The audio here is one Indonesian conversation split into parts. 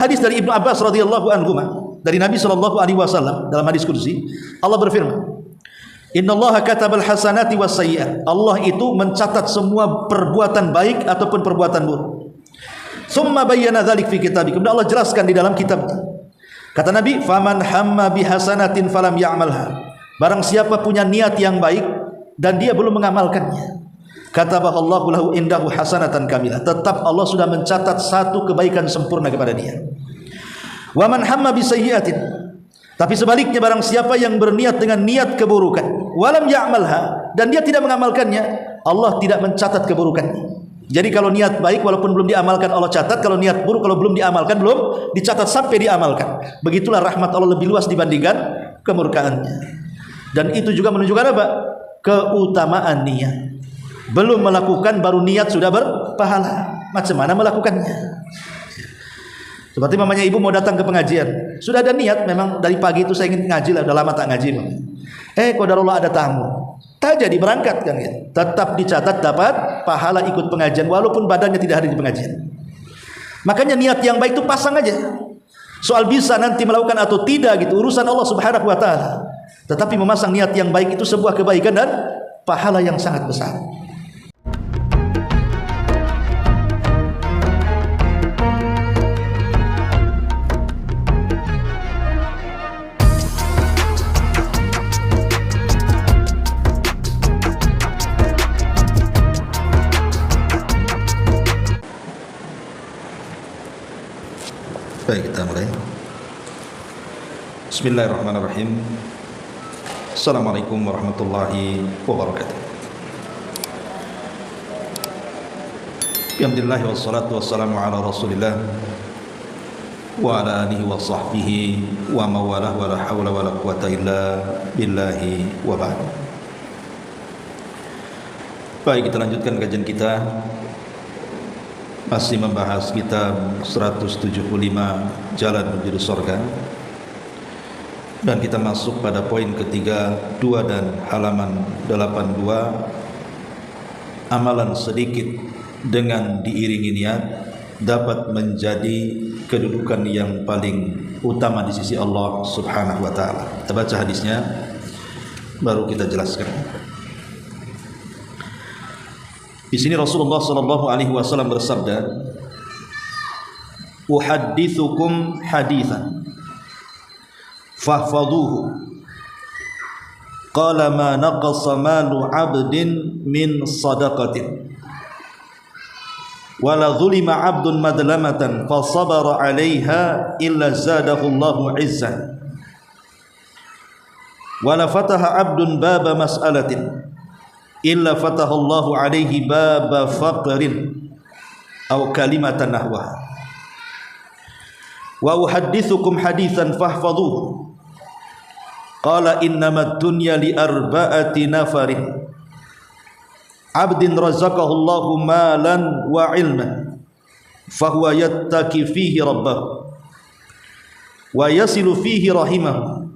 Hadis dari Ibnu Abbas radhiyallahu anhu dari Nabi sallallahu alaihi wasallam dalam hadis qudsi, Allah berfirman, "Innallaha katabal hasanati was sayyi'at." Allah itu mencatat semua perbuatan baik ataupun perbuatan buruk. Tsumma bayyana dzalik fi kitabih. Kemudian Allah jelaskan di dalam kitab. Kata Nabi, "Faman hamma bihasanatin falam ya'malha." Barang siapa punya niat yang baik dan dia belum mengamalkannya, katabahallahu lahu indahu hasanatan kamilah. Tetap Allah sudah mencatat satu kebaikan sempurna kepada dia. Wa man hamma bisayyi'atin. Tapi sebaliknya barang siapa yang berniat dengan niat keburukan, walam ya'malha, dan dia tidak mengamalkannya, Allah tidak mencatat keburukannya. Jadi kalau niat baik walaupun belum diamalkan Allah catat, kalau niat buruk kalau belum diamalkan belum dicatat sampai diamalkan. Begitulah rahmat Allah lebih luas dibandingkan kemurkaannya. Dan itu juga menunjukkan apa? Keutamaan niat. Belum melakukan baru niat sudah berpahala. Macam mana melakukannya? Seperti mamanya ibu mau datang ke pengajian, sudah ada niat memang dari pagi itu saya ingin ngaji lah, udah lama tak ngaji. Qadarullah ada tamu, tak jadi berangkat kan gitu. Tetap dicatat dapat pahala ikut pengajian walaupun badannya tidak hadir di pengajian. Makanya niat yang baik itu pasang aja. Soal bisa nanti melakukan atau tidak gitu urusan Allah Subhanahu wa taala. Tetapi memasang niat yang baik itu sebuah kebaikan dan pahala yang sangat besar. Baik, kita mulai. Bismillahirrahmanirrahim. Assalamualaikum warahmatullahi wabarakatuh. Alhamdulillah wassalatu wassalamu ala Rasulillah wa ala alihi wa sahbihi wa mawalah wa la hawla wa la quwata illa billahi wa ba'd. Baik, kita lanjutkan kajian kita. Masih membahas kitab 175 Jalan Menuju Surga. Dan kita masuk pada poin ketiga 2 dan halaman 82. Amalan sedikit dengan diiringi niat dapat menjadi kedudukan yang paling utama di sisi Allah Subhanahu wa taala. Kita baca hadisnya baru kita jelaskan. Di sini Rasulullah sallallahu alaihi wasallam bersabda, "Uhadditsukum haditsan fahfadhuhu. Qala ma naqasa malu 'abdin min shadaqatin. Wa la dhulima 'abdun madlamatan fa sabara 'alaiha illa zadahu Allahu 'izzan. Wa la fataha 'abdun baba mas'alatin illa fatahallahu alaihi baba faqrin aw kalimatan nahwaha. Wa uhaddithukum haditsan fahfadhuhu. Qala innamad dunya li arba'ati nafarin. Abdin razaqahu Allahu malan wa ilman fahuwa yattaqi fihi rabbahu wa yasilu fihi rahimahu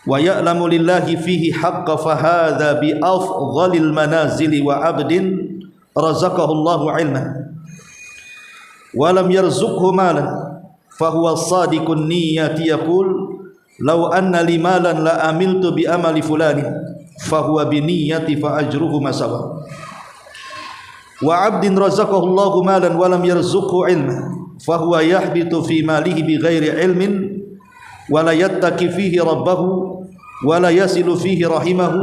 wa ya'lamu lillahi fihi haqqa fahadha bi afdhalil manazili wa abdin razaqahu Allahu ilman wa lam yarzuqhu malan fahuwa sadiqun niyyati yaqul law anna li malan la amiltu bi amali fulani fahuwa bi niyyati fa ajruhu masawa wa abdin razaqahu Allahu malan wa lam yarzuqhu ilman fahuwa yahbitu fi malihi bi ghairi ilmin wa la yattaqi fihi rabbahu wa la yasilu fihi rahimahu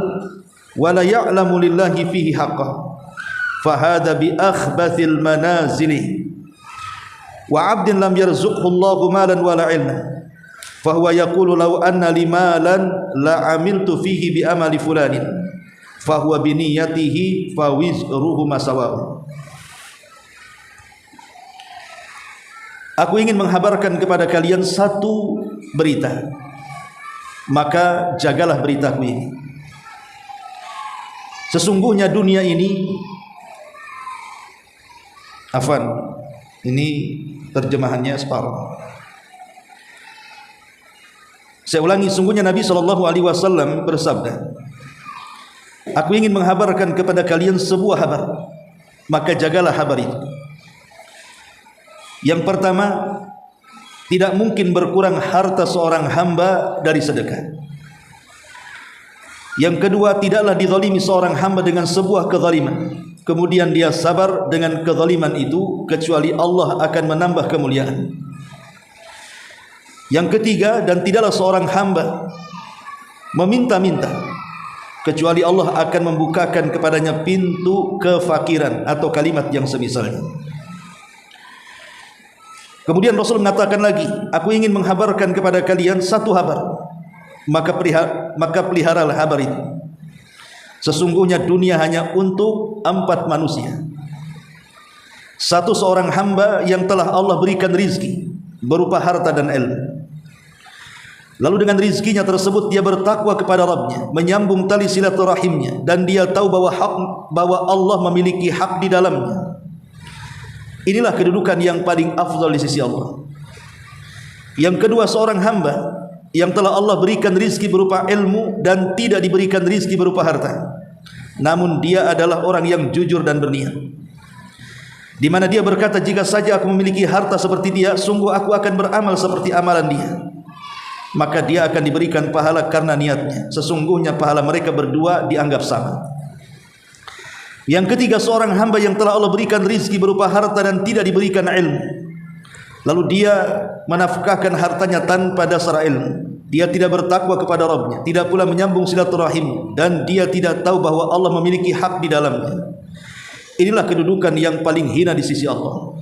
wa la ya'lamu lillahi fihi haqqan fa hadha bi akhbathil manazili wa 'abdin lam yarzuqhu Allahu malan wa la ilman fa huwa yaqulu law anna li malan la 'amiltu fihi bi amali fulanin fa huwa bi niyyatihi fa wizruhu masawa'u. Aku ingin menghabarkan kepada kalian satu berita, maka jagalah beritaku ini. Sesungguhnya dunia ini, ini terjemahannya separuh. Saya ulangi, sungguhnya Nabi SAW bersabda, aku ingin menghabarkan kepada kalian sebuah kabar, maka jagalah kabar itu. Yang pertama, tidak mungkin berkurang harta seorang hamba dari sedekah. Yang kedua, tidaklah dizalimi seorang hamba dengan sebuah kezaliman, kemudian dia sabar dengan kezaliman itu, kecuali Allah akan menambah kemuliaan. Yang ketiga, dan tidaklah seorang hamba meminta-minta, kecuali Allah akan membukakan kepadanya pintu kefakiran, atau kalimat yang semisalnya. Kemudian Rasul mengatakan lagi, aku ingin menghabarkan kepada kalian satu kabar, maka peliharalah kabar itu. Sesungguhnya dunia hanya untuk 4 manusia. Satu, seorang hamba yang telah Allah berikan rizki berupa harta dan ilmu. Lalu dengan rizkinya tersebut dia bertakwa kepada Rabbnya, menyambung tali silaturahimnya, dan dia tahu bahwa Allah memiliki hak di dalamnya. Inilah kedudukan yang paling afdal di sisi Allah. Yang kedua, seorang hamba yang telah Allah berikan rizki berupa ilmu dan tidak diberikan rizki berupa harta, namun dia adalah orang yang jujur dan berniat, di mana dia berkata, jika saja aku memiliki harta seperti dia, sungguh aku akan beramal seperti amalan dia. Maka dia akan diberikan pahala karena niatnya. Sesungguhnya pahala mereka berdua dianggap sama. Yang ketiga, seorang hamba yang telah Allah berikan rizki berupa harta dan tidak diberikan ilmu, lalu dia menafkahkan hartanya tanpa dasar ilmu. Dia tidak bertakwa kepada Rabbnya, tidak pula menyambung silaturahim, dan dia tidak tahu bahwa Allah memiliki hak di dalamnya. Inilah kedudukan yang paling hina di sisi Allah.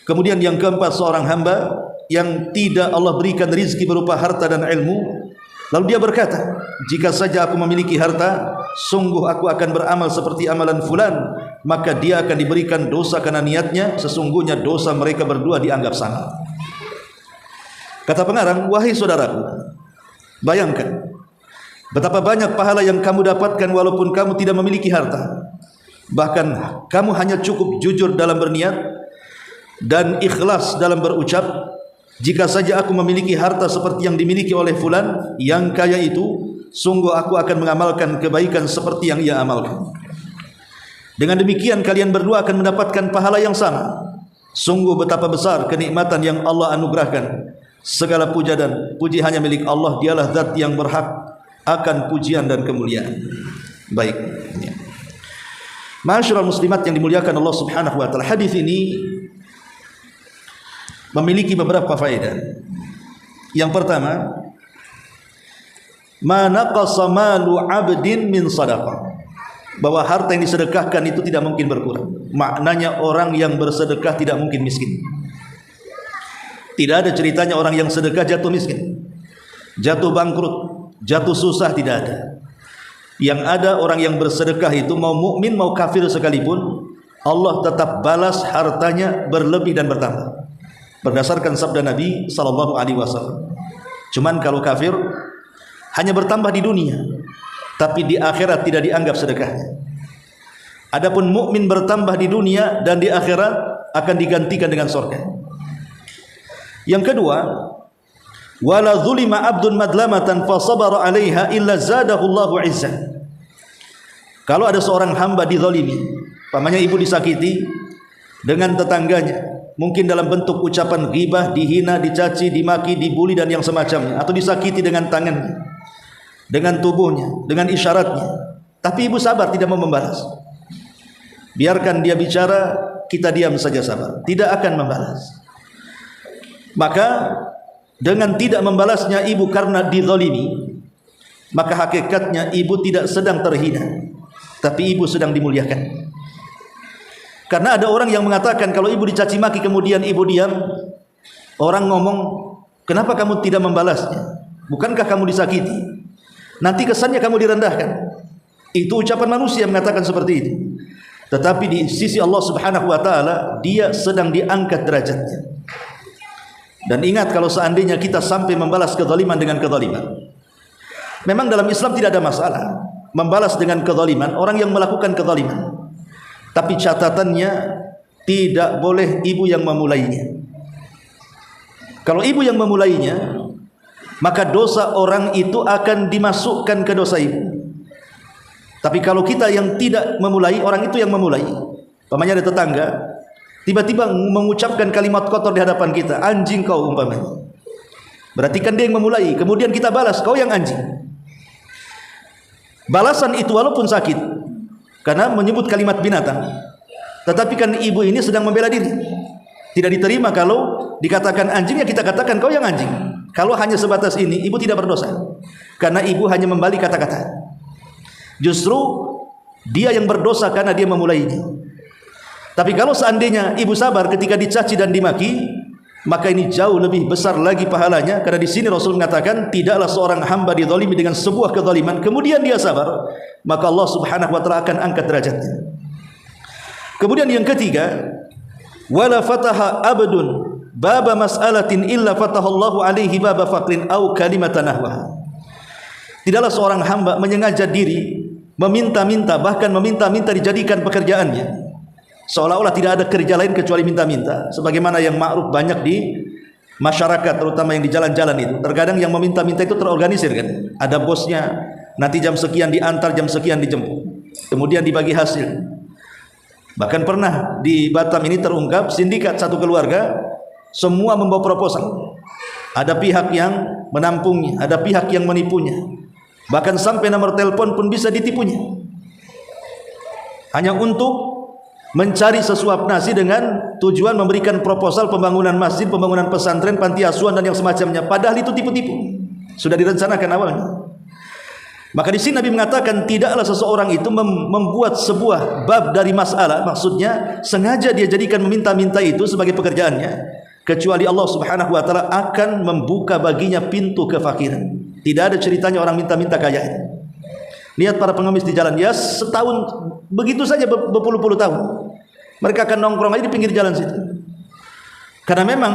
Kemudian yang keempat, seorang hamba yang tidak Allah berikan rizki berupa harta dan ilmu, lalu dia berkata, jika saja aku memiliki harta, sungguh aku akan beramal seperti amalan fulan, maka dia akan diberikan dosa karena niatnya. Sesungguhnya dosa mereka berdua dianggap sama. Kata pengarang, wahai saudaraku, bayangkan betapa banyak pahala yang kamu dapatkan walaupun kamu tidak memiliki harta. Bahkan kamu hanya cukup jujur dalam berniat dan ikhlas dalam berucap, jika saja aku memiliki harta seperti yang dimiliki oleh fulan yang kaya itu, sungguh aku akan mengamalkan kebaikan seperti yang ia amalkan. Dengan demikian kalian berdua akan mendapatkan pahala yang sama. Sungguh betapa besar kenikmatan yang Allah anugerahkan. Segala puja dan puji hanya milik Allah. Dialah zat yang berhak akan pujian dan kemuliaan. Baik, Ma'asyiral muslimat yang dimuliakan Allah Subhanahu wa taala, hadis ini memiliki beberapa faedah. Yang pertama, ma naqasa malu 'abdin min shadaqah, bahwa harta yang disedekahkan itu tidak mungkin berkurang. Maknanya orang yang bersedekah tidak mungkin miskin. Tidak ada ceritanya orang yang sedekah jatuh miskin, jatuh bangkrut, jatuh susah, tidak ada. Yang ada orang yang bersedekah itu mau mukmin mau kafir sekalipun, Allah tetap balas hartanya berlebih dan bertambah. Berdasarkan sabda Nabi sallallahu alaihi wasallam. Cuman kalau kafir hanya bertambah di dunia, tapi di akhirat tidak dianggap sedekahnya. Adapun mukmin bertambah di dunia dan di akhirat akan digantikan dengan surga. Yang kedua, wala zulima abdun madlamatan fa sabara 'alaiha illa zadahu Allahu 'izzan. Kalau ada seorang hamba dizalimi, pamannya ibu disakiti dengan tetangganya, mungkin dalam bentuk ucapan ghibah, dihina, dicaci, dimaki, dibuli dan yang semacamnya, atau disakiti dengan tangannya, dengan tubuhnya, dengan isyaratnya, tapi ibu sabar tidak mau membalas. Biarkan dia bicara, kita diam saja sabar, tidak akan membalas. Maka dengan tidak membalasnya ibu karena dizalimi, maka hakikatnya ibu tidak sedang terhina, tapi ibu sedang dimuliakan. Karena ada orang yang mengatakan kalau ibu dicaci maki kemudian ibu diam, orang ngomong, kenapa kamu tidak membalasnya? Bukankah kamu disakiti? Nanti kesannya kamu direndahkan. Itu ucapan manusia mengatakan seperti itu. Tetapi di sisi Allah Subhanahu wa taala, dia sedang diangkat derajatnya. Dan ingat, kalau seandainya kita sampai membalas kezaliman dengan kezaliman, memang dalam Islam tidak ada masalah membalas dengan kezaliman orang yang melakukan kezaliman. Tapi catatannya tidak boleh ibu yang memulainya. Kalau ibu yang memulainya, maka dosa orang itu akan dimasukkan ke dosa ibu. Tapi kalau kita yang tidak memulai, orang itu yang memulai, pamannya ada tetangga, tiba-tiba mengucapkan kalimat kotor di hadapan kita, anjing kau umpamanya. Berarti kan dia yang memulai, kemudian kita balas, kau yang anjing. Balasan itu walaupun sakit, karena menyebut kalimat binatang, tetapi kan ibu ini sedang membela diri. Tidak diterima kalau dikatakan anjing, ya kita katakan kau yang anjing. Kalau hanya sebatas ini, ibu tidak berdosa, karena ibu hanya membalik kata-kata. Justru dia yang berdosa karena dia memulainya. Tapi kalau seandainya ibu sabar ketika dicaci dan dimaki, maka ini jauh lebih besar lagi pahalanya, karena di sini Rasul mengatakan tidaklah seorang hamba dizalimi dengan sebuah kezaliman kemudian dia sabar, maka Allah Subhanahu wa taala akan angkat derajatnya. Kemudian yang ketiga, wala fataha abdun baba mas'alatin illa fatahallahu alaihi baba faqrin au kalimatan nahwaha. Tidaklah seorang hamba menyengaja diri meminta-minta, bahkan meminta-minta dijadikan pekerjaannya, seolah-olah tidak ada kerja lain kecuali minta-minta, sebagaimana yang ma'ruf banyak di masyarakat, terutama yang di jalan-jalan itu. Terkadang yang meminta-minta itu terorganisir kan, ada bosnya, nanti jam sekian diantar, jam sekian dijemput, kemudian dibagi hasil. Bahkan pernah di Batam ini terungkap sindikat satu keluarga, semua membawa proposal, ada pihak yang menampungnya, ada pihak yang menipunya, bahkan sampai nomor telepon pun bisa ditipunya, hanya untuk mencari sesuap nasi dengan tujuan memberikan proposal pembangunan masjid, pembangunan pesantren, panti asuhan dan yang semacamnya. Padahal itu tipu-tipu, sudah direncanakan awalnya. Maka di sini Nabi mengatakan tidaklah seseorang itu membuat sebuah bab dari masalah, maksudnya sengaja dia jadikan meminta-minta itu sebagai pekerjaannya, kecuali Allah Subhanahu wa taala akan membuka baginya pintu kefakiran. Tidak ada ceritanya orang minta-minta kaya. Lihat para pengemis di jalan, ya setahun begitu saja berpuluh-puluh tahun mereka akan nongkrong aja di pinggir jalan situ, karena memang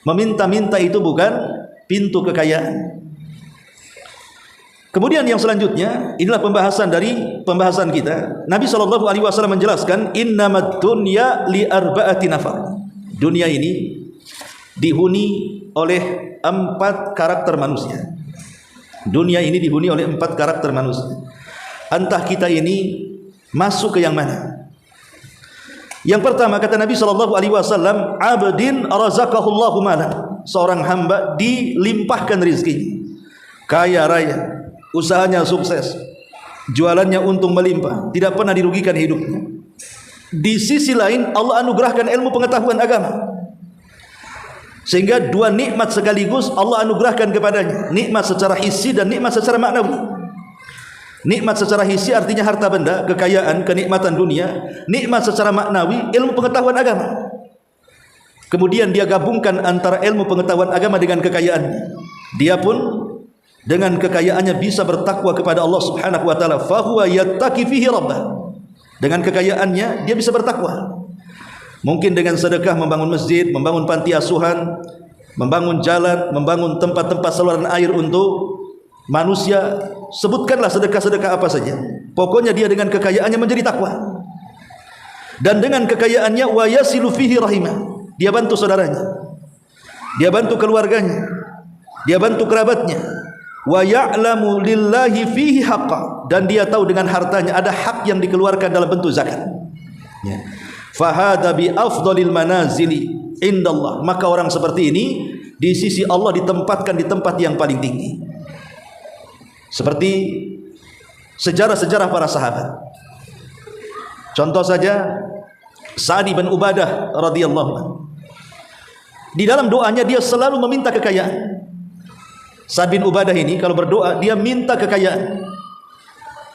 meminta-minta itu bukan pintu kekayaan. Kemudian yang selanjutnya, inilah pembahasan dari pembahasan kita. Nabi SAW menjelaskan, innamad dunya li arba'ati nafar. Dunia ini dihuni oleh 4 karakter manusia. Dunia ini dihuni oleh 4 karakter manusia. Entah kita ini masuk ke yang mana. Yang pertama kata Nabi SAW, abdin razaqahullahu malan. Seorang hamba dilimpahkan rizki, kaya raya, usahanya sukses, jualannya untung melimpah, tidak pernah dirugikan hidupnya. Di sisi lain Allah anugerahkan ilmu pengetahuan agama, sehingga 2 nikmat sekaligus Allah anugerahkan kepadanya, nikmat secara hissi dan nikmat secara maknawi. Nikmat secara hissi artinya harta benda, kekayaan, kenikmatan dunia. Nikmat secara maknawi ilmu pengetahuan agama. Kemudian dia gabungkan antara ilmu pengetahuan agama dengan kekayaannya. Dia pun dengan kekayaannya bisa bertakwa kepada Allah Subhanahu wa taala, fa huwa yattaqi fihi rabbah. Dengan kekayaannya dia bisa bertakwa. Mungkin dengan sedekah membangun masjid, membangun panti asuhan, membangun jalan, membangun tempat-tempat saluran air untuk manusia. Sebutkanlah sedekah-sedekah apa saja, pokoknya dia dengan kekayaannya menjadi takwa. Dan dengan kekayaannya wa yasilu fihi rahimah, dia bantu saudaranya, dia bantu keluarganya, dia bantu kerabatnya. Wa ya'lamu lillahi fihi haqqa, dan dia tahu dengan hartanya ada hak yang dikeluarkan dalam bentuk zakat. Ya. Fahada bi afdalil manazili indallah, maka orang seperti ini di sisi Allah ditempatkan di tempat yang paling tinggi. Seperti sejarah-sejarah para sahabat. Contoh saja Sa'd bin Ubadah radhiyallahu anhu. Di dalam doanya dia selalu meminta kekayaan. Sa'd bin Ubadah ini kalau berdoa dia minta kekayaan.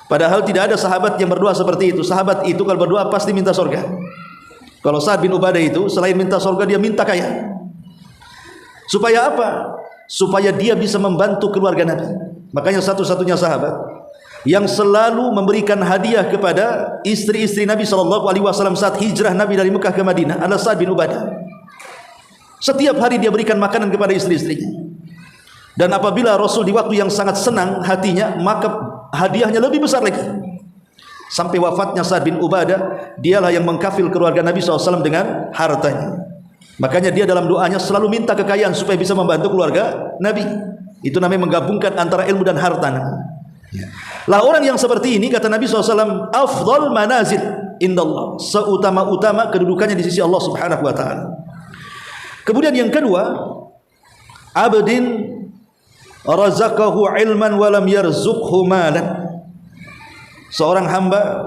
Padahal tidak ada sahabat yang berdoa seperti itu. Sahabat itu kalau berdoa pasti minta surga. Kalau Sa'd bin Ubadah itu selain minta surga dia minta kaya. Supaya apa? Supaya dia bisa membantu keluarga Nabi. Makanya satu-satunya sahabat yang selalu memberikan hadiah kepada istri-istri Nabi SAW saat hijrah Nabi dari Mekah ke Madinah adalah Sa'd bin Ubadah. Setiap hari dia berikan makanan kepada istri-istrinya. Dan apabila Rasul di waktu yang sangat senang hatinya, maka hadiahnya lebih besar lagi. Sampai wafatnya Sa'd bin Ubadah, dialah yang mengkafil keluarga Nabi SAW dengan hartanya. Makanya dia dalam doanya selalu minta kekayaan supaya bisa membantu keluarga Nabi. Itu namanya menggabungkan antara ilmu dan harta. Lah orang yang seperti ini kata Nabi SAW, afdal manazil, indallah, seutama-utama kedudukannya di sisi Allah Subhanahu wa taala. Kemudian yang kedua, abdin razaqahu ilman wa lam yarzuqhu malan. Seorang hamba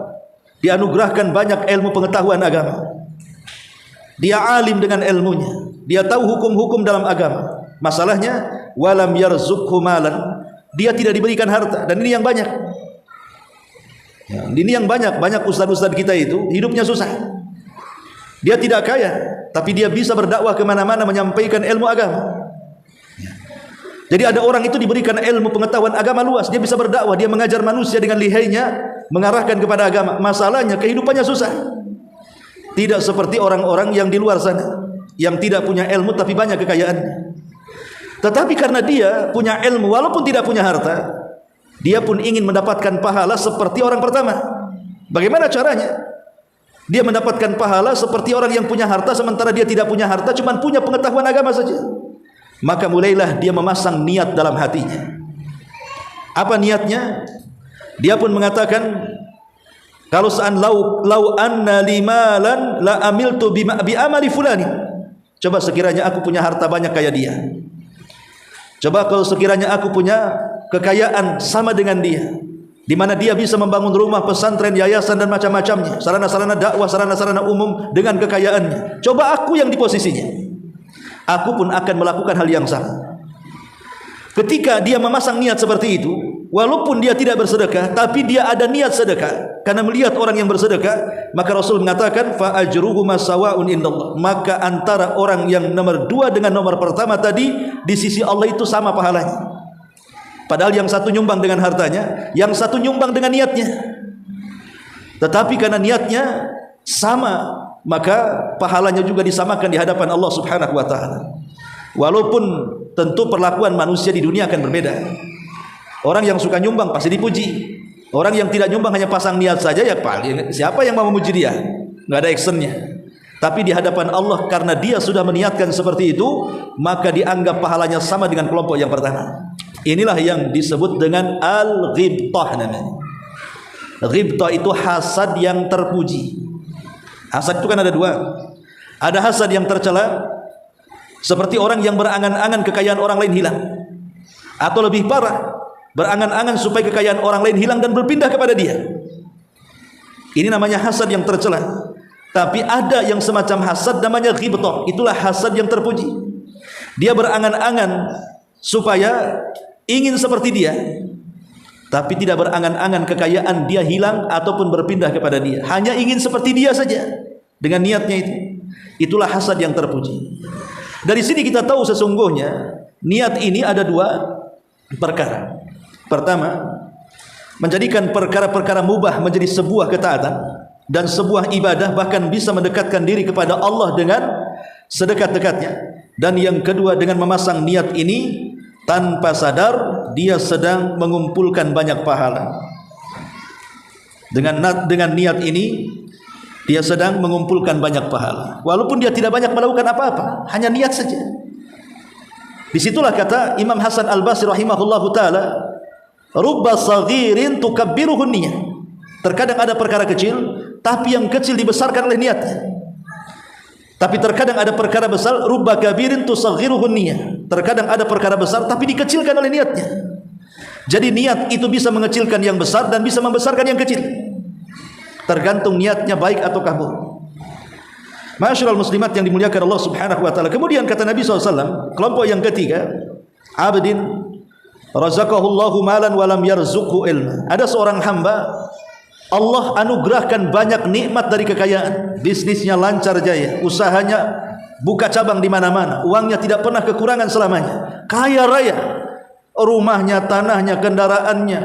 dianugerahkan banyak ilmu pengetahuan agama. Dia alim dengan ilmunya, dia tahu hukum-hukum dalam agama. Masalahnya walam yarzuqhu malan, dia tidak diberikan harta, dan ini yang banyak. Ya, ini yang banyak ustaz-ustaz kita itu hidupnya susah. Dia tidak kaya, tapi dia bisa berdakwah kemana-mana menyampaikan ilmu agama. Ya. Jadi ada orang itu diberikan ilmu pengetahuan agama luas, dia bisa berdakwah, dia mengajar manusia dengan lihainya, mengarahkan kepada agama. Masalahnya kehidupannya susah. Tidak seperti orang-orang yang di luar sana, yang tidak punya ilmu tapi banyak kekayaannya. Tetapi karena dia punya ilmu walaupun tidak punya harta, dia pun ingin mendapatkan pahala seperti orang pertama. Bagaimana caranya? Dia mendapatkan pahala seperti orang yang punya harta, sementara dia tidak punya harta, cuma punya pengetahuan agama saja. Maka mulailah dia memasang niat dalam hatinya. Apa niatnya? Dia pun mengatakan, kalau lau anna limalan la amiltu bi amali fulani. Coba sekiranya aku punya harta banyak kayak dia. Coba kalau sekiranya aku punya kekayaan sama dengan dia, di mana dia bisa membangun rumah, pesantren, yayasan dan macam-macamnya, sarana-sarana dakwah, sarana-sarana umum dengan kekayaannya. Coba aku yang di posisinya, aku pun akan melakukan hal yang sama. Ketika dia memasang niat seperti itu, walaupun dia tidak bersedekah, tapi dia ada niat sedekah karena melihat orang yang bersedekah, maka Rasul mengatakan fa ajruhu masawa'un indallah, maka antara orang yang nomor 2 dengan nomor pertama tadi di sisi Allah itu sama pahalanya. Padahal yang satu nyumbang dengan hartanya, yang satu nyumbang dengan niatnya. Tetapi karena niatnya sama, maka pahalanya juga disamakan di hadapan Allah Subhanahu wa taala. Walaupun tentu perlakuan manusia di dunia akan berbeda. Orang yang suka nyumbang pasti dipuji. Orang yang tidak nyumbang hanya pasang niat saja, ya paling siapa yang mau memuji dia? Enggak ada actionnya. Tapi di hadapan Allah, karena dia sudah meniatkan seperti itu, maka dianggap pahalanya sama dengan kelompok yang pertama. Inilah yang disebut dengan al-ghibtah namanya. Ghibtah itu hasad yang terpuji. Hasad itu kan ada dua. Ada hasad yang tercela, seperti orang yang berangan-angan kekayaan orang lain hilang, atau lebih parah, berangan-angan supaya kekayaan orang lain hilang dan berpindah kepada dia. Ini namanya hasad yang tercela. Tapi ada yang semacam hasad namanya ghibtah. Itulah hasad yang terpuji. Dia berangan-angan supaya ingin seperti dia, tapi tidak berangan-angan kekayaan dia hilang ataupun berpindah kepada dia. Hanya ingin seperti dia saja dengan niatnya itu. Itulah hasad yang terpuji. Dari sini kita tahu sesungguhnya niat ini ada dua perkara. Pertama, menjadikan perkara-perkara mubah menjadi sebuah ketaatan dan sebuah ibadah, bahkan bisa mendekatkan diri kepada Allah dengan sedekat-dekatnya. Dan yang kedua, dengan memasang niat ini tanpa sadar dia sedang mengumpulkan banyak pahala. Dengan niat ini dia sedang mengumpulkan banyak pahala, walaupun dia tidak banyak melakukan apa-apa, hanya niat saja. Disitulah kata Imam Hasan Al-Basri rahimahullahu taala, rubba saghirin tukabbiruhu niyah. Terkadang ada perkara kecil, tapi yang kecil dibesarkan oleh niatnya. Tapi terkadang ada perkara besar, rubba kabirin tusaghiruhu niyah. Terkadang ada perkara besar tapi dikecilkan oleh niatnya. Jadi niat itu bisa mengecilkan yang besar dan bisa membesarkan yang kecil, tergantung niatnya baik ataukah buruk. Ma'asyiral muslimat yang dimuliakan Allah Subhanahu wa taala. Kemudian kata Nabi SAW, kelompok yang ketiga, abdin razaqahullahu malan wa lam yarzuqhu ilma. Ada seorang hamba Allah anugerahkan banyak nikmat dari kekayaan, bisnisnya lancar jaya, usahanya buka cabang di mana-mana, uangnya tidak pernah kekurangan selamanya, kaya raya, rumahnya, tanahnya, kendaraannya,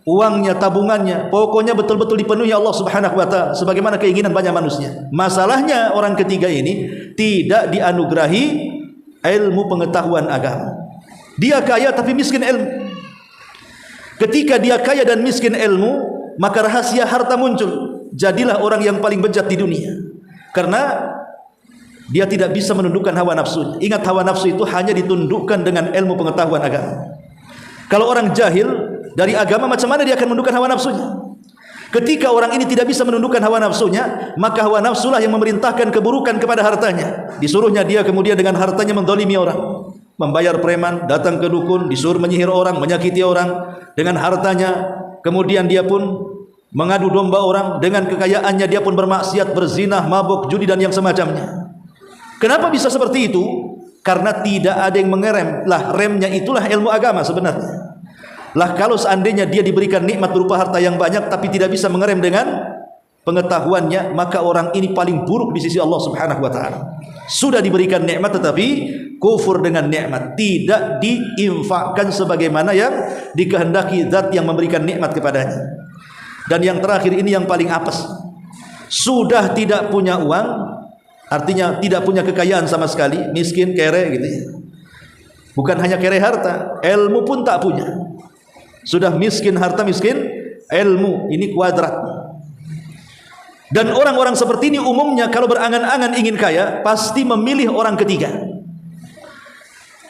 uangnya, tabungannya, pokoknya betul-betul dipenuhi Allah Subhanahu wa taala sebagaimana keinginan banyak manusia. Masalahnya orang ketiga ini tidak dianugerahi ilmu pengetahuan agama. Dia kaya tapi miskin ilmu. Ketika dia kaya dan miskin ilmu, maka rahasia harta muncul. Jadilah orang yang paling bejat di dunia, karena dia tidak bisa menundukkan hawa nafsunya. Ingat, hawa nafsu itu hanya ditundukkan dengan ilmu pengetahuan agama. Kalau orang jahil dari agama, macam mana dia akan menundukkan hawa nafsunya? Ketika orang ini tidak bisa menundukkan hawa nafsunya, maka hawa nafsulah yang memerintahkan keburukan kepada hartanya. Disuruhnya dia kemudian dengan hartanya mendolimi orang, membayar preman, datang ke dukun, disuruh menyihir orang, menyakiti orang dengan hartanya. Kemudian dia pun mengadu domba orang, dengan kekayaannya dia pun bermaksiat, berzina, mabuk, judi dan yang semacamnya. Kenapa bisa seperti itu? Karena tidak ada yang mengerem. Lah, remnya itulah ilmu agama sebenarnya. Lah, kalau seandainya dia diberikan nikmat berupa harta yang banyak tapi tidak bisa mengerem dengan pengetahuannya, maka orang ini paling buruk di sisi Allah Subhanahu wa taala. Sudah diberikan nikmat tetapi kufur dengan nikmat, tidak diinfakkan sebagaimana yang dikehendaki zat yang memberikan nikmat kepadanya. Dan yang terakhir ini yang paling apes. Sudah tidak punya uang, artinya tidak punya kekayaan sama sekali, miskin, kere gitu ya. Bukan hanya kere harta, ilmu pun tak punya. Sudah miskin harta, miskin ilmu, ini kuadrat. Dan orang-orang seperti ini umumnya kalau berangan-angan ingin kaya, pasti memilih orang ketiga.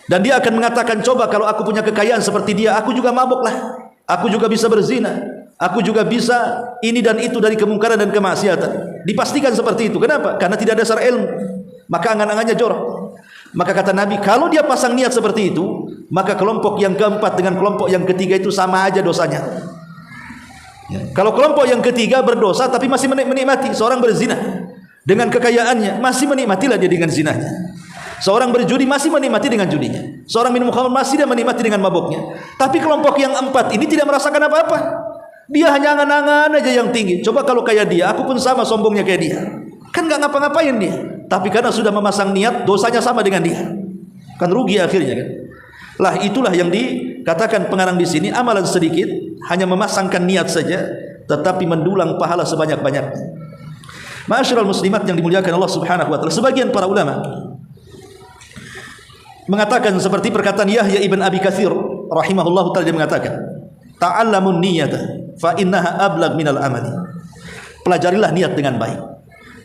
Dan dia akan mengatakan, coba kalau aku punya kekayaan seperti dia, aku juga mabuk lah, aku juga bisa berzina, aku juga bisa ini dan itu dari kemungkaran dan kemaksiatan. Dipastikan seperti itu. Kenapa? Karena tidak ada dasar ilmu, maka angan-angannya jorok. Maka kata Nabi, kalau dia pasang niat seperti itu, maka kelompok yang keempat dengan kelompok yang ketiga itu sama aja dosanya. Ya. Kalau kelompok yang ketiga berdosa tapi masih menikmati, seorang berzina dengan kekayaannya, masih menikmatilah dia dengan zinanya. Seorang berjudi masih menikmati dengan judinya. Seorang minum khamr masih dia menikmati dengan mabuknya. Tapi kelompok yang empat ini tidak merasakan apa-apa. Dia hanya angan-angan aja yang tinggi. Coba kalau kayak dia, aku pun sama sombongnya kayak dia. Kan nggak ngapa-ngapain dia. Tapi karena sudah memasang niat, dosanya sama dengan dia. Kan rugi akhirnya kan. Lah, itulah yang dikatakan pengarang di sini, amalan sedikit hanya memasangkan niat saja, tetapi mendulang pahala sebanyak-banyaknya. Ma'asyiral muslimat yang dimuliakan Allah Subhanahu wa taala, sebagian para ulama mengatakan seperti perkataan Yahya ibn Abi Katsir rahimahullahu taala, dia mengatakan, ta'allamun niyata fa innaha ablagh minal amali. Pelajarilah niat dengan baik,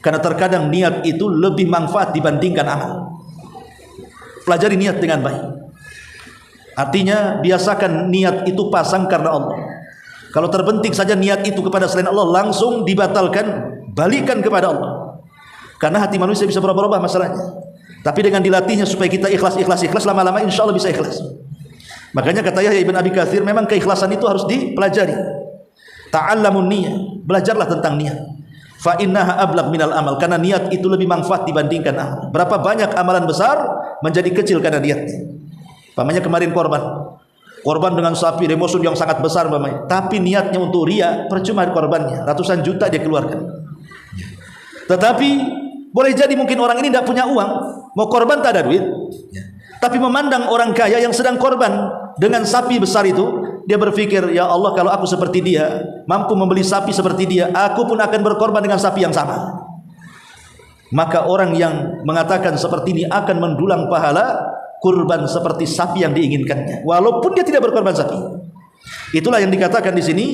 karena terkadang niat itu lebih manfaat dibandingkan amal. Pelajari niat dengan baik. Artinya biasakan niat itu pasang karena Allah. Kalau terbentik saja niat itu kepada selain Allah, langsung dibatalkan, balikan kepada Allah. Karena hati manusia bisa berubah-ubah masalahnya. Tapi dengan dilatihnya supaya kita ikhlas, lama-lama insya Allah bisa ikhlas. Makanya kata Yahya ibn Abi Katsir, memang keikhlasan itu harus dipelajari. Ta'allamun niyah, belajarlah tentang niat. Fa innaha ablagh minal amal, karena niat itu lebih manfaat dibandingkan amal. Berapa banyak amalan besar menjadi kecil karena niatnya. Pamannya kemarin korban dengan sapi remosun yang sangat besar pamannya, tapi niatnya untuk riya, percuma korbannya, ratusan juta dia keluarkan. Tetapi boleh jadi mungkin orang ini tidak punya uang, mau korban tak ada duit, tapi memandang orang kaya yang sedang korban dengan sapi besar itu, dia berpikir, ya Allah, kalau aku seperti dia, mampu membeli sapi seperti dia, aku pun akan berkorban dengan sapi yang sama. Maka orang yang mengatakan seperti ini akan mendulang pahala kurban seperti sapi yang diinginkannya, walaupun dia tidak berkorban sapi. Itulah yang dikatakan di sini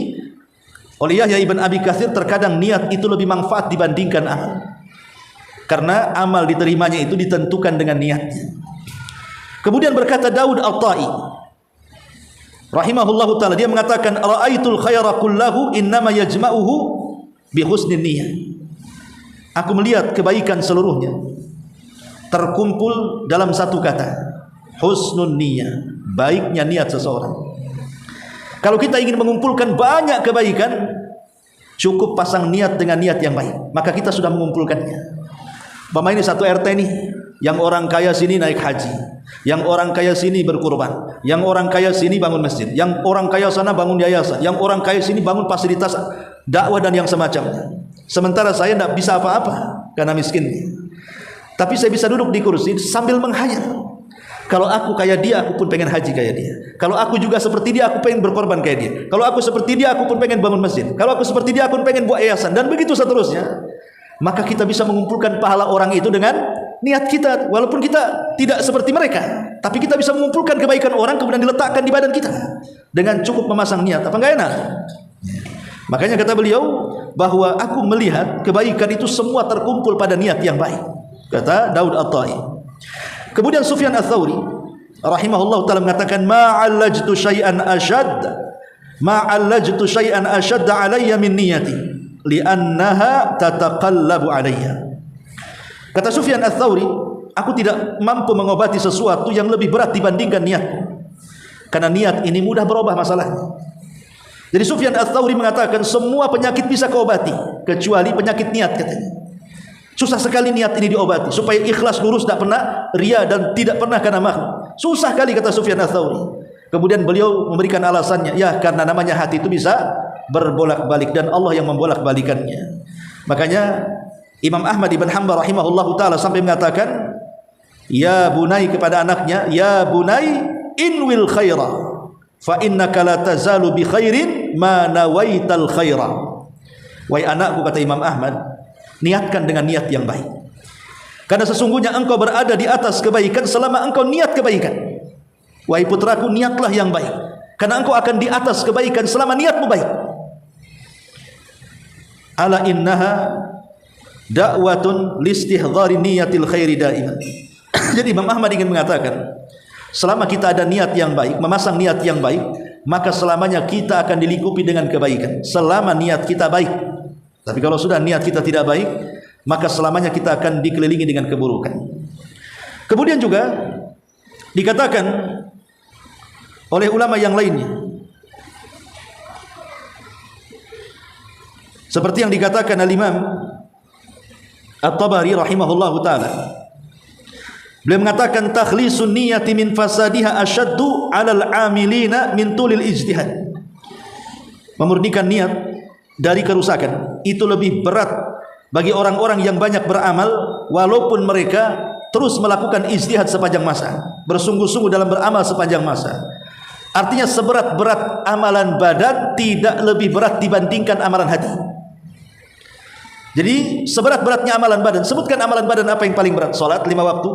oleh Yahya ibn Abi Katsir, terkadang niat itu lebih manfaat dibandingkan amal. Karena amal diterimanya itu ditentukan dengan niatnya. Kemudian berkata Daud At-Tai rahimahullahu taala, dia mengatakan, ra'aitul khaira kullahu innama yajma'uhu bi husnin niyyah. Aku melihat kebaikan seluruhnya terkumpul dalam satu kata, husnun niyyah, baiknya niat seseorang. Kalau kita ingin mengumpulkan banyak kebaikan, cukup pasang niat dengan niat yang baik, maka kita sudah mengumpulkannya. Bama ini satu RT nih, yang orang kaya sini naik haji, yang orang kaya sini berkurban, yang orang kaya sini bangun masjid, yang orang kaya sana bangun yayasan, yang orang kaya sini bangun fasilitas dakwah dan yang semacamnya. Sementara saya tidak bisa apa-apa karena miskin. Tapi saya bisa duduk di kursi sambil menghayal. Kalau aku kayak dia, aku pun pengen haji kayak dia. Kalau aku juga seperti dia, aku pengen berkorban kayak dia. Kalau aku seperti dia, aku pun pengen bangun masjid. Kalau aku seperti dia, aku pun pengen buat yayasan, dan begitu seterusnya. Maka kita bisa mengumpulkan pahala orang itu dengan niat kita, walaupun kita tidak seperti mereka, tapi kita bisa mengumpulkan kebaikan orang kemudian diletakkan di badan kita dengan cukup memasang niat. Apa enggak enak? Makanya kata beliau bahwa aku melihat kebaikan itu semua terkumpul pada niat yang baik, kata Daud At-Tai. Kemudian Sufyan Ats-Tsauri rahimahullah taala mengatakan, ma'allajtu syai'an ashad ma'allajtu syai'an ashadda alayya min niyati li'annaha tataqallabu alayya. Kata Sufyan Ats-Tsauri, aku tidak mampu mengobati sesuatu yang lebih berat dibandingkan niatku, karena niat ini mudah berubah masalahnya. Jadi Sufyan Ats-Tsauri mengatakan semua penyakit bisa keobati kecuali penyakit niat, katanya. Susah sekali niat ini diobati, supaya ikhlas lurus, tidak pernah ria dan tidak pernah karena makhluk. Susah kali, kata Sufyan Ats-Tsauri. Kemudian beliau memberikan alasannya, ya karena namanya hati itu bisa berbolak-balik dan Allah yang membolak-balikannya. Makanya Imam Ahmad ibn Hanbal rahimahullahu taala sampai mengatakan, ya bunai, kepada anaknya, ya bunai inwil khaira fa innaka la tazalu bi khairin ma nawaital khaira. Wahai anakku, kata Imam Ahmad, niatkan dengan niat yang baik, karena sesungguhnya engkau berada di atas kebaikan selama engkau niat kebaikan. Wahai putraku, niatlah yang baik, karena engkau akan di atas kebaikan selama niatmu baik. Ala innaha da'watun listihdhari niyatil khairi daiman. Jadi Imam Ahmad ingin mengatakan, selama kita ada niat yang baik, memasang niat yang baik, maka selamanya kita akan dilingkupi dengan kebaikan, selama niat kita baik. Tapi kalau sudah niat kita tidak baik, maka selamanya kita akan dikelilingi dengan keburukan. Kemudian juga dikatakan oleh ulama yang lainnya, seperti yang dikatakan al-Imam At-Tabari rahimahullahu taala, beliau mengatakan takhlisun niyati min fasadiha ashaddu 'alal 'amilina min tulil ijtihad. Memurnikan niat dari kerusakan itu lebih berat bagi orang-orang yang banyak beramal, walaupun mereka terus melakukan ijtihad sepanjang masa, bersungguh-sungguh dalam beramal sepanjang masa. Artinya seberat-berat amalan badan tidak lebih berat dibandingkan amalan hati. Jadi seberat-beratnya amalan badan, sebutkan amalan badan apa yang paling berat? Salat 5 waktu,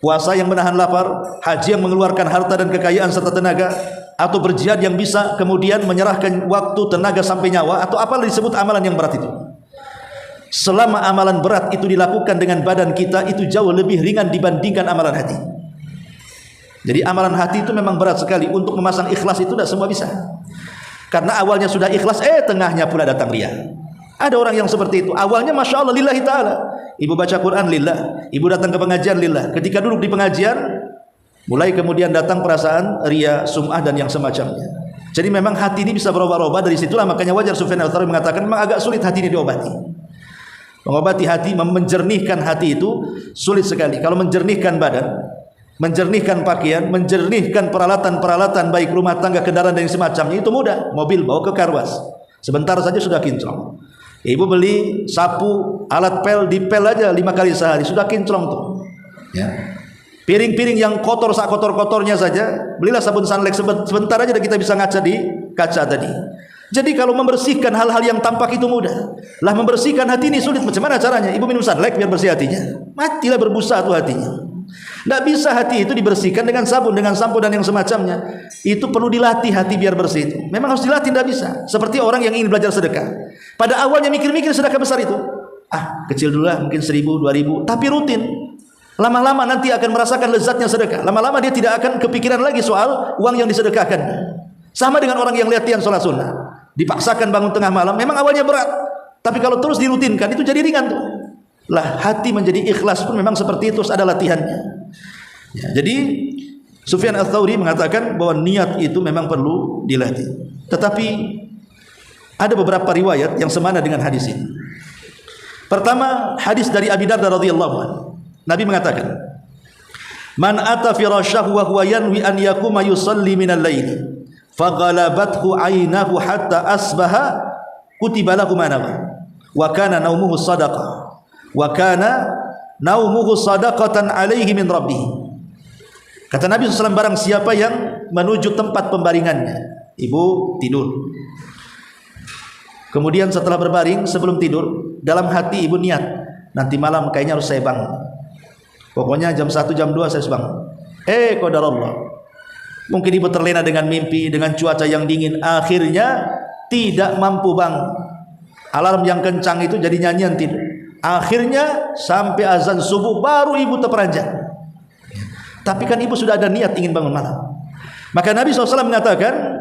puasa yang menahan lapar, haji yang mengeluarkan harta dan kekayaan serta tenaga, atau berjihad yang bisa kemudian menyerahkan waktu, tenaga sampai nyawa, atau apalah disebut amalan yang berat itu. Selama amalan berat itu dilakukan dengan badan kita, itu jauh lebih ringan dibandingkan amalan hati. Jadi amalan hati itu memang berat sekali. Untuk memasang ikhlas itu tidak semua bisa, karena awalnya sudah ikhlas, tengahnya pula datang riya. Ada orang yang seperti itu, awalnya Masya Allah lillahi ta'ala, ibu baca Quran lillah, ibu datang ke pengajian lillah. Ketika duduk di pengajian, mulai kemudian datang perasaan riya, sum'ah dan yang semacamnya. Jadi memang hati ini bisa berubah-ubah. Dari situlah makanya wajar Sufyan Ats-Tsauri mengatakan memang agak sulit hati ini diobati. Mengobati hati, menjernihkan hati itu sulit sekali. Kalau menjernihkan badan, menjernihkan pakaian, menjernihkan peralatan-peralatan baik rumah tangga, kendaraan dan semacamnya, itu mudah. Mobil bawa ke karwas, sebentar saja sudah kinclong. Ibu beli sapu, alat pel, dipel aja 5 kali sehari sudah kinclong tuh, ya. Piring-piring yang kotor, sak kotor-kotornya saja, belilah sabun Sunlight, sebentar aja kita bisa ngaca di kaca tadi. Jadi kalau membersihkan hal-hal yang tampak itu mudah, lah membersihkan hati ini sulit. Macam mana caranya? Ibu minum Sunlight biar bersih hatinya, matilah berbusa tuh hatinya. Tidak bisa hati itu dibersihkan dengan sabun, dengan sampo dan yang semacamnya. Itu perlu dilatih hati biar bersih itu. Memang harus dilatih, tidak bisa. Seperti orang yang ingin belajar sedekah. Pada awalnya mikir-mikir sedekah besar itu, kecil dulu lah, mungkin 1.000, 2.000, tapi rutin. Lama-lama nanti akan merasakan lezatnya sedekah. Lama-lama dia tidak akan kepikiran lagi soal uang yang disedekahkan. Sama dengan orang yang latihan sholat sunnah, dipaksakan bangun tengah malam, memang awalnya berat, tapi kalau terus dirutinkan itu jadi ringan tuh. Lah hati menjadi ikhlas pun memang seperti itu, ada latihannya. Ya, jadi Sufyan Ats-Tsauri mengatakan bahwa niat itu memang perlu dilatih. Tetapi ada beberapa riwayat yang semana dengan hadis ini. Pertama, hadis dari Abi Darda radhiyallahu anhu. Nabi mengatakan, "Man ata firasyahu wa huwa yanwi an yakuma yusalli minal laili, faghalabathu 'ainahu hatta asbaha, kutiba lahu ma nawa, wa kana naumuhu shadaqah, wa kana naumuhu sadaqatan 'alaihi min rabbih." Kata Nabi SAW, barang siapa yang menuju tempat pembaringannya, ibu tidur, kemudian setelah berbaring, sebelum tidur, dalam hati ibu niat, nanti malam kayaknya harus saya bangun, pokoknya jam 1, jam 2 saya bangun. Qadarullah, mungkin ibu terlena dengan mimpi, dengan cuaca yang dingin, akhirnya tidak mampu bangun. Alarm yang kencang itu jadi nyanyian tidur. Akhirnya sampai azan subuh baru ibu terperanjat. Tapi kan ibu sudah ada niat ingin bangun malam. Maka Nabi SAW mengatakan,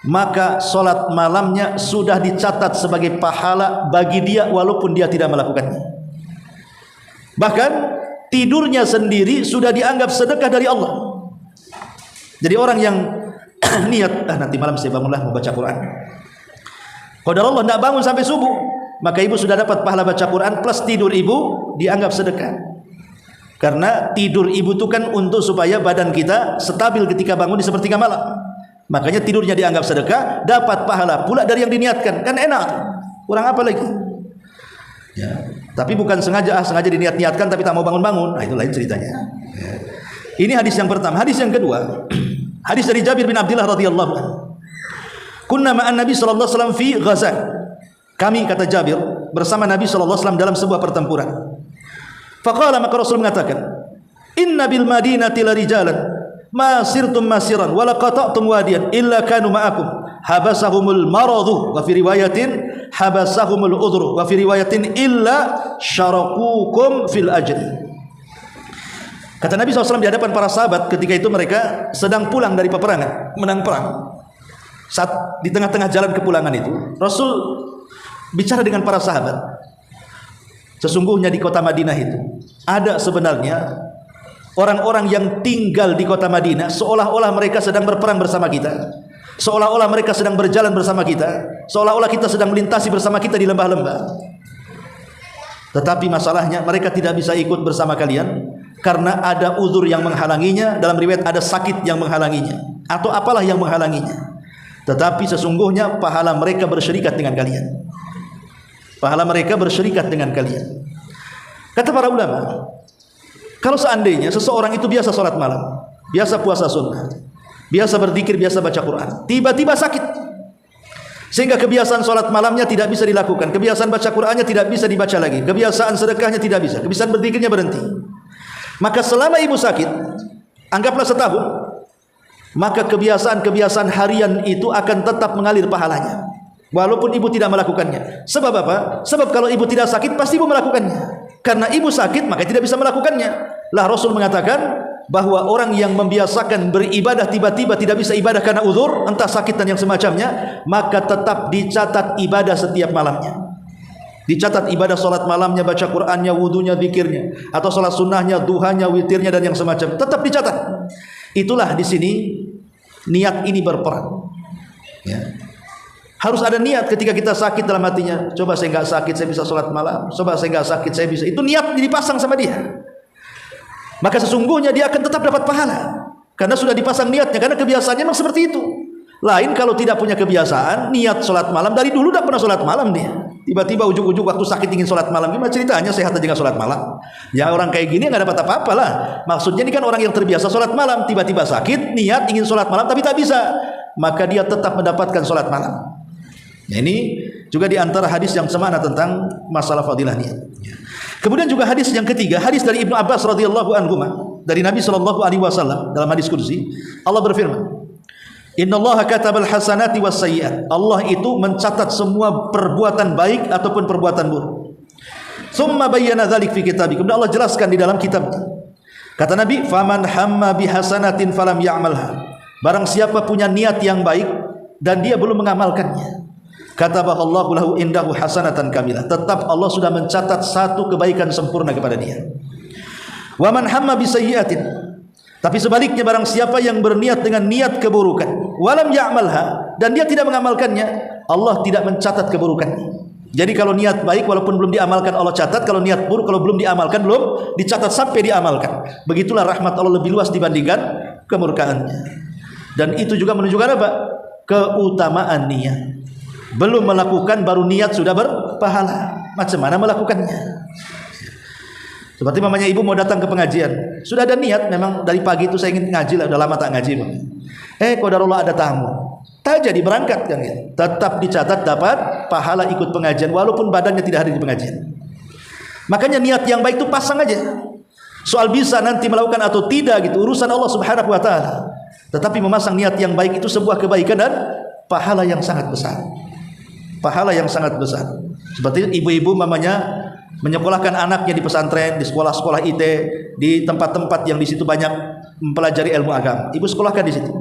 maka solat malamnya sudah dicatat sebagai pahala bagi dia walaupun dia tidak melakukannya. Bahkan tidurnya sendiri sudah dianggap sedekah dari Allah. Jadi orang yang niat, nanti malam saya bangunlah membaca Quran, qadar Allah tidak bangun sampai subuh, maka ibu sudah dapat pahala baca Quran plus tidur ibu dianggap sedekah. Karena tidur ibu itu kan untuk supaya badan kita stabil ketika bangun di sepertiga malam. Makanya tidurnya dianggap sedekah, dapat pahala pula dari yang diniatkan. Kan enak, kurang apa lagi ya. Tapi bukan sengaja diniat-niatkan tapi tak mau bangun-bangun, nah itu lain ceritanya ya. Ini hadis yang pertama. Hadis yang kedua, hadis dari Jabir bin Abdullah radhiyallahu anhu. Kunna ma'an Nabi sallallahu alaihi wasallam fi ghazah. Kami, kata Jabir, bersama Nabi sallallahu alaihi wasallam dalam sebuah pertempuran. Faqala, maka Rasul mengatakan, inna bil madinati la rijalan ma sirtum masiran wa la qata'tum wadiyan illa kanu ma'akum habasahumul maradu wa fi riwayatin habasahumul udhru wa fi riwayatin illa syarakukum fil ajri. Kata Nabi SAW di hadapan para sahabat ketika itu mereka sedang pulang dari peperangan, menang perang. Saat di tengah-tengah jalan kepulangan itu Rasul bicara dengan para sahabat, sesungguhnya di kota Madinah itu ada sebenarnya orang-orang yang tinggal di kota Madinah seolah-olah mereka sedang berperang bersama kita, seolah-olah mereka sedang berjalan bersama kita, seolah-olah kita sedang melintasi bersama kita di lembah-lembah. Tetapi masalahnya mereka tidak bisa ikut bersama kalian karena ada uzur yang menghalanginya, dalam riwayat ada sakit yang menghalanginya atau apalah yang menghalanginya. Tetapi sesungguhnya pahala mereka bersyirikat dengan kalian. Pahala mereka bersyirikat dengan kalian. Kata para ulama, kalau seandainya seseorang itu biasa sholat malam, biasa puasa sunnah, biasa berzikir, biasa baca Quran, tiba-tiba sakit sehingga kebiasaan sholat malamnya tidak bisa dilakukan, kebiasaan baca Qurannya tidak bisa dibaca lagi, kebiasaan sedekahnya tidak bisa, kebiasaan berzikirnya berhenti, maka selama ibu sakit, anggaplah setahun, maka kebiasaan-kebiasaan harian itu akan tetap mengalir pahalanya walaupun ibu tidak melakukannya. Sebab apa? Sebab kalau ibu tidak sakit pasti ibu melakukannya. Karena ibu sakit maka tidak bisa melakukannya. Lah Rasul mengatakan bahwa orang yang membiasakan beribadah tiba-tiba tidak bisa ibadah karena uzur, entah sakit dan yang semacamnya, maka tetap dicatat ibadah setiap malamnya. Dicatat ibadah salat malamnya, baca Qur'annya, wudunya, zikirnya, atau salat sunnahnya, duhanya, witirnya dan yang semacam, tetap dicatat. Itulah di sini niat ini berperan. Ya. Harus ada niat ketika kita sakit dalam hatinya. Coba saya enggak sakit, saya bisa sholat malam. Coba saya enggak sakit, saya bisa. Itu niat dipasang sama dia. Maka sesungguhnya dia akan tetap dapat pahala. Karena sudah dipasang niatnya. Karena kebiasaannya memang seperti itu. Lain kalau tidak punya kebiasaan, niat sholat malam. Dari dulu tidak pernah sholat malam dia. Tiba-tiba ujuk-ujuk waktu sakit ingin sholat malam. Gimana ceritanya sehat aja nggak sholat malam? Ya orang kayak gini nggak dapat apa-apa lah. Maksudnya ini kan orang yang terbiasa sholat malam. Tiba-tiba sakit, niat ingin sholat malam tapi tak bisa. Maka dia tetap mendapatkan sholat malam. Nah, ini juga di antara hadis yang semakna tentang masalah fadilah niat. Kemudian juga hadis yang ketiga, hadis dari Ibnu Abbas radhiyallahu anhu dari Nabi sallallahu alaihi wasallam dalam hadis qudsi, Allah berfirman, "Innallaha katabal hasanati was sayyi'at." Allah itu mencatat semua perbuatan baik ataupun perbuatan buruk. Tsumma bayyana dzalik fi kitabih. Kemudian Allah jelaskan di dalam kitab. Kata Nabi, "Faman hamma bihasanatin falam ya'malha." Barang siapa punya niat yang baik dan dia belum mengamalkannya, kataballahu lahu indahu hasanatan kamilah. Tetap Allah sudah mencatat satu kebaikan sempurna kepada dia. Wa man hamma bisayyi'atin. Tapi sebaliknya barang siapa yang berniat dengan niat keburukan, walam ya'malha, dan dia tidak mengamalkannya, Allah tidak mencatat keburukannya. Jadi kalau niat baik walaupun belum diamalkan Allah catat, kalau niat buruk kalau belum diamalkan belum dicatat sampai diamalkan. Begitulah rahmat Allah lebih luas dibandingkan kemurkaannya. Dan itu juga menunjukkan apa? Keutamaan niat. Belum melakukan baru niat sudah berpahala. Macam mana melakukannya? Seperti mamanya ibu mau datang ke pengajian, sudah ada niat memang dari pagi itu saya ingin ngaji lah, udah lama tak ngaji. Qadarullah ada tamu, tak jadi berangkat kan ya. Tetap dicatat dapat pahala ikut pengajian walaupun badannya tidak hadir di pengajian. Makanya niat yang baik itu pasang aja. Soal bisa nanti melakukan atau tidak gitu urusan Allah Subhanahu wa taala. Tetapi memasang niat yang baik itu sebuah kebaikan dan pahala yang sangat besar. Pahala yang sangat besar. Seperti ibu-ibu mamanya menyekolahkan anaknya di pesantren, di sekolah-sekolah IT, di tempat-tempat yang di situ banyak mempelajari ilmu agama. Ibu sekolahkan di situ.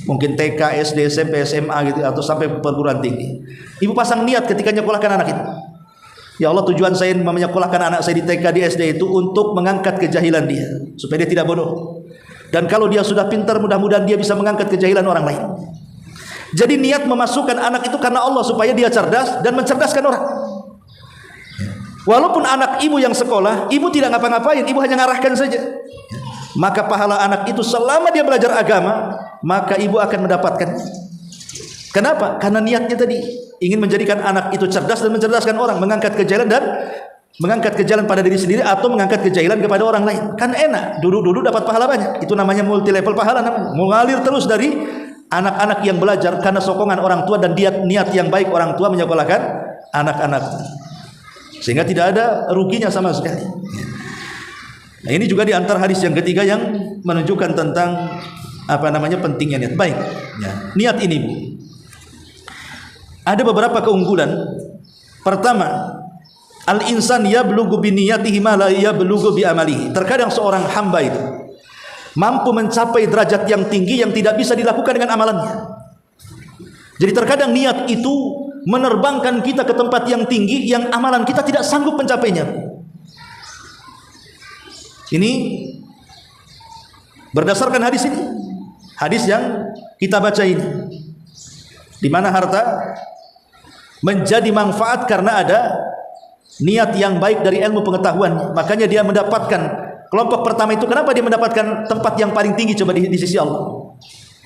mungkin TK, SD, SMP, SMA gitu, atau sampai perguruan tinggi. Ibu pasang niat ketika nyekolahkan anak itu. Ya Allah, tujuan saya menyekolahkan anak saya di TK, di SD itu untuk mengangkat kejahilan dia, supaya dia tidak bodoh. Dan kalau dia sudah pintar, mudah-mudahan dia bisa mengangkat kejahilan orang lain. Jadi niat memasukkan anak itu karena Allah, supaya dia cerdas dan mencerdaskan orang. Walaupun anak ibu yang sekolah, ibu tidak ngapa-ngapain, ibu hanya ngarahkan saja, maka pahala anak itu selama dia belajar agama, maka ibu akan mendapatkan. Kenapa? Karena niatnya tadi ingin menjadikan anak itu cerdas dan mencerdaskan orang, mengangkat kejahilan dan mengangkat kejahilan pada diri sendiri atau mengangkat kejahilan kepada orang lain. Kan enak, dulu dapat pahala banyak. Itu namanya multi level pahala, namanya mengalir terus dari anak-anak yang belajar karena sokongan orang tua dan niat yang baik orang tua menyekolahkan anak-anak, sehingga tidak ada ruginya sama sekali. Nah, ini juga di antara hadis yang ketiga yang menunjukkan tentang pentingnya niat baik. Ya, niat ini, Bu, ada beberapa keunggulan. Pertama, al-insan yablughu bi niyatihi ma la yablughu bi amalihi. Terkadang seorang hamba itu mampu mencapai derajat yang tinggi yang tidak bisa dilakukan dengan amalannya. Jadi terkadang niat itu menerbangkan kita ke tempat yang tinggi yang amalan kita tidak sanggup mencapainya. Ini berdasarkan hadis ini, hadis yang kita baca ini, di mana harta menjadi manfaat karena ada niat yang baik dari ilmu pengetahuan. Makanya dia mendapatkan kelompok pertama itu. Kenapa dia mendapatkan tempat yang paling tinggi coba di sisi Allah?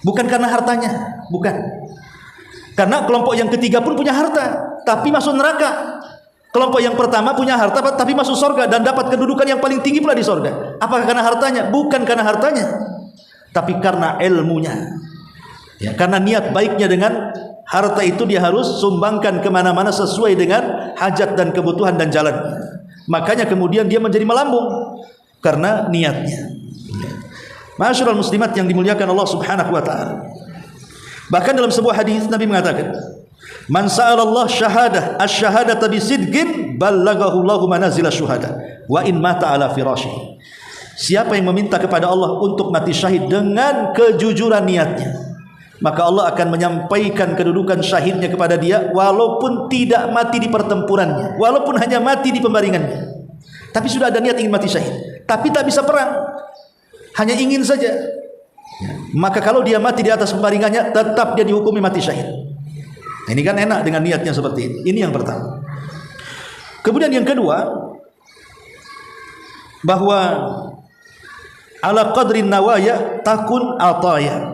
Bukan karena hartanya, bukan. Karena kelompok yang ketiga pun punya harta, tapi masuk neraka. Kelompok yang pertama punya harta, tapi masuk surga dan dapat kedudukan yang paling tinggi pula di surga. Apakah karena hartanya? Bukan karena hartanya, tapi karena ilmunya. Ya, karena niat baiknya dengan harta itu dia harus sumbangkan kemana-mana sesuai dengan hajat dan kebutuhan dan jalan. Makanya kemudian dia menjadi melambung karena niatnya. Ma'asyiral muslimat yang dimuliakan Allah Subhanahu wa taala. Bahkan dalam sebuah hadis Nabi mengatakan, "Man sa'alallah syahadah, asy-syahadata bisidqin ballaghahu Allahu manazila syuhada wa in mata ala firasyi." Siapa yang meminta kepada Allah untuk mati syahid dengan kejujuran niatnya, maka Allah akan menyampaikan kedudukan syahidnya kepada dia walaupun tidak mati di pertempurannya, walaupun hanya mati di pembaringannya. Tapi sudah ada niat ingin mati syahid, tapi tak bisa perang, hanya ingin saja. Maka kalau dia mati di atas pembaringannya, tetap dia dihukumi mati syahid. Ini kan enak dengan niatnya seperti ini. Ini yang pertama. Kemudian yang kedua, bahwa ala qadrin nawaya takun ataya.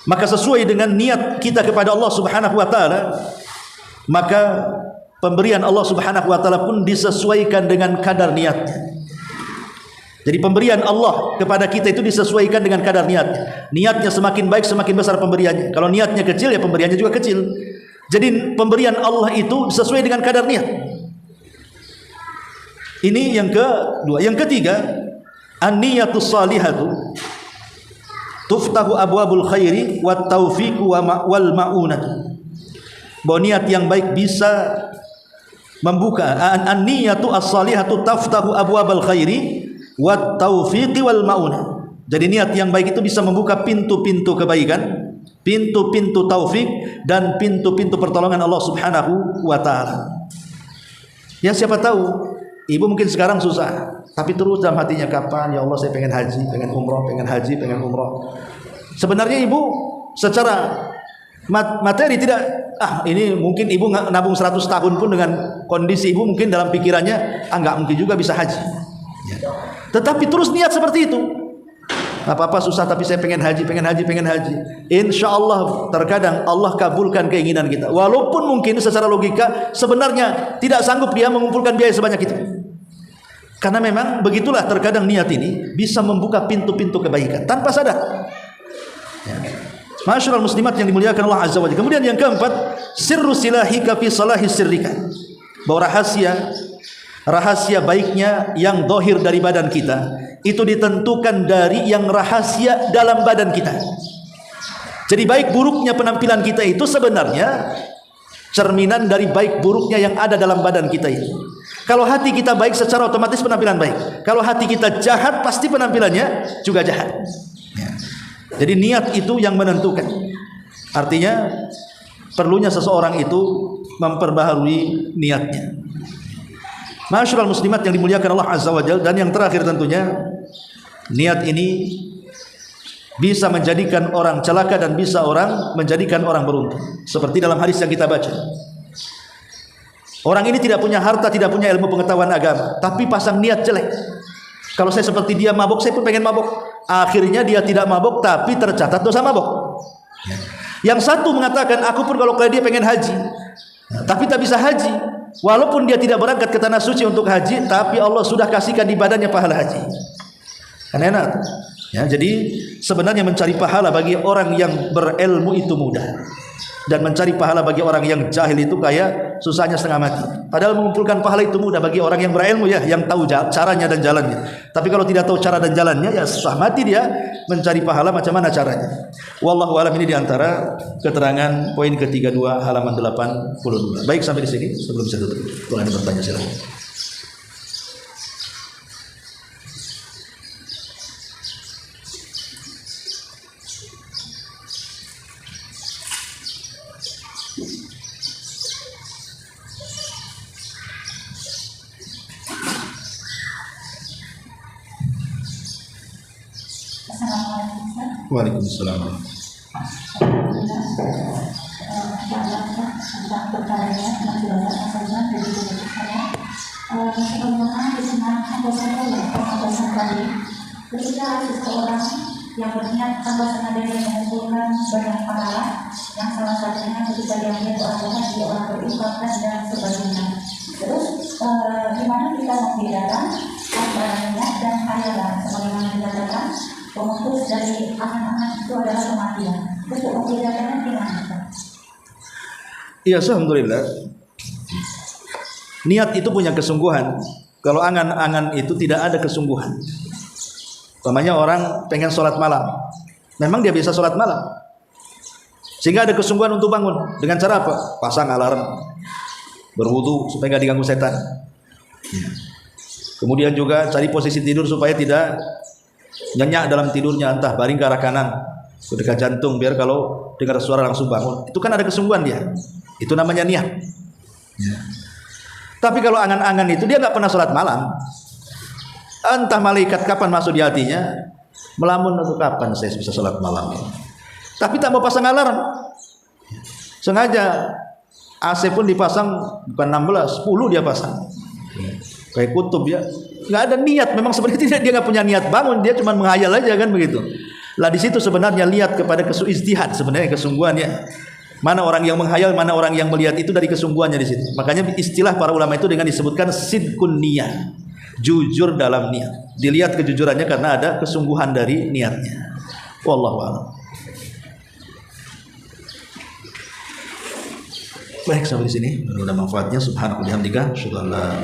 Maka sesuai dengan niat kita kepada Allah Subhanahu wa taala, maka pemberian Allah Subhanahu wa taala pun disesuaikan dengan kadar niatnya. Jadi pemberian Allah kepada kita itu disesuaikan dengan kadar niatnya. Niatnya semakin baik, semakin besar pemberiannya. Kalau niatnya kecil, ya pemberiannya juga kecil. Jadi pemberian Allah itu sesuai dengan kadar niat. Ini yang kedua. Yang ketiga, an-niyatus salihatu tuftahu abwabul khairi wat taufiqu wal ma'unah. Bahwa niat yang baik bisa membuka, an-niyatu as-salihatu taftahu abwabal khairi wat taufiqi wal ma'unah. Jadi niat yang baik itu bisa membuka pintu-pintu kebaikan, pintu-pintu taufik dan pintu-pintu pertolongan Allah Subhanahu wa taala. Ya, siapa tahu ibu mungkin sekarang susah, tapi terus dalam hatinya, kapan ya Allah saya pengen haji, pengen umroh, pengen haji, pengen umroh. Sebenarnya ibu secara materi tidak, ini mungkin ibu nabung 100 tahun pun dengan kondisi ibu mungkin dalam pikirannya enggak mungkin juga bisa haji. Ya. Tetapi terus niat seperti itu. Apa-apa susah tapi saya pengen haji, pengen haji, pengen haji. Insya Allah terkadang Allah kabulkan keinginan kita. Walaupun mungkin secara logika sebenarnya tidak sanggup dia mengumpulkan biaya sebanyak itu. Karena memang begitulah terkadang niat ini bisa membuka pintu-pintu kebaikan tanpa sadar. Ya. Masyaallah muslimat yang dimuliakan Allah Azza wa Jalla. Kemudian yang keempat, sirru silahika fi salahi sirrika. Bahwa rahasia baiknya yang dohir dari badan kita itu ditentukan dari yang rahasia dalam badan kita. Jadi baik buruknya penampilan kita itu sebenarnya cerminan dari baik buruknya yang ada dalam badan kita itu. Kalau hati kita baik, secara otomatis penampilan baik. Kalau hati kita jahat, pasti penampilannya juga jahat. Ya. Jadi niat itu yang menentukan. Artinya perlunya seseorang itu memperbaharui niatnya. Ma'asyiral muslimat yang dimuliakan Allah Azza wa Jalla, dan yang terakhir tentunya niat ini bisa menjadikan orang celaka dan bisa menjadikan orang beruntung. Seperti dalam hadis yang kita baca. Orang ini tidak punya harta, tidak punya ilmu pengetahuan agama, tapi pasang niat jelek. Kalau saya seperti dia mabuk, saya pun pengen mabuk. Akhirnya dia tidak mabuk, tapi tercatat dosa mabuk. Yang satu mengatakan, aku pun kalau kayak dia pengen haji, tapi tak bisa haji. Walaupun dia tidak berangkat ke tanah suci untuk haji, tapi Allah sudah kasihkan di badannya pahala haji. Kan enak. Ya, jadi sebenarnya mencari pahala bagi orang yang berilmu itu mudah, dan mencari pahala bagi orang yang jahil itu kayak susahnya setengah mati. Padahal mengumpulkan pahala itu mudah bagi orang yang berilmu, ya, yang tahu caranya dan jalannya. Tapi kalau tidak tahu cara dan jalannya, ya susah mati dia mencari pahala macam mana caranya. Wallahu alam. Ini diantara keterangan poin ke-32 halaman 82. Baik, sampai di sini sebelum saya tutup. Kalau ada bertanya silakan. Waalaikumsalam. Ketika seseorang yang berniat tanpa sengaja mengumpulkan banyak pahala, yang salah satunya ketika dia melihat orang dia orang berinfak dan sebagainya. Terus gimana kita membedakan antara niat dan khayalan? Sebagaimana dikatakan, pemutus dari angan-angan itu adalah kematian. Untuk membedakannya gimana? Iya, alhamdulillah. Niat itu punya kesungguhan. Kalau angan-angan itu tidak ada kesungguhan. Umpamanya orang pengen sholat malam, memang dia bisa sholat malam, sehingga ada kesungguhan untuk bangun. Dengan cara apa? Pasang alarm, berwudu supaya tidak diganggu setan. Kemudian juga cari posisi tidur supaya tidak nyenyak dalam tidurnya, entah baring ke arah kanan, ke dekat jantung, biar kalau dengar suara langsung bangun. Itu kan ada kesungguhan dia. Itu namanya niat. Tapi kalau angan-angan itu dia nggak pernah sholat malam, entah malaikat kapan masuk di hatinya, melamun untuk kapan saya bisa sholat malam. Tapi tak mau pasang alarm, sengaja AC pun dipasang bukan 16, 10 dia pasang, kayak kutub ya. Nggak ada niat, memang sebenarnya dia nggak punya niat bangun, dia cuma menghayal aja kan begitu. Lah di situ sebenarnya lihat kepada ijtihad, sebenarnya kesungguhannya. Mana orang yang menghayal, mana orang yang melihat, itu dari kesungguhannya di situ. Makanya istilah para ulama itu dengan disebutkan sidqun niyah, jujur dalam niat. Dilihat kejujurannya karena ada kesungguhan dari niatnya. Wallahu a'lam. Baik, sampai di sini. Mudah-mudahan manfaatnya. Subhanallah, bihamdika, asyhadu an la ilaha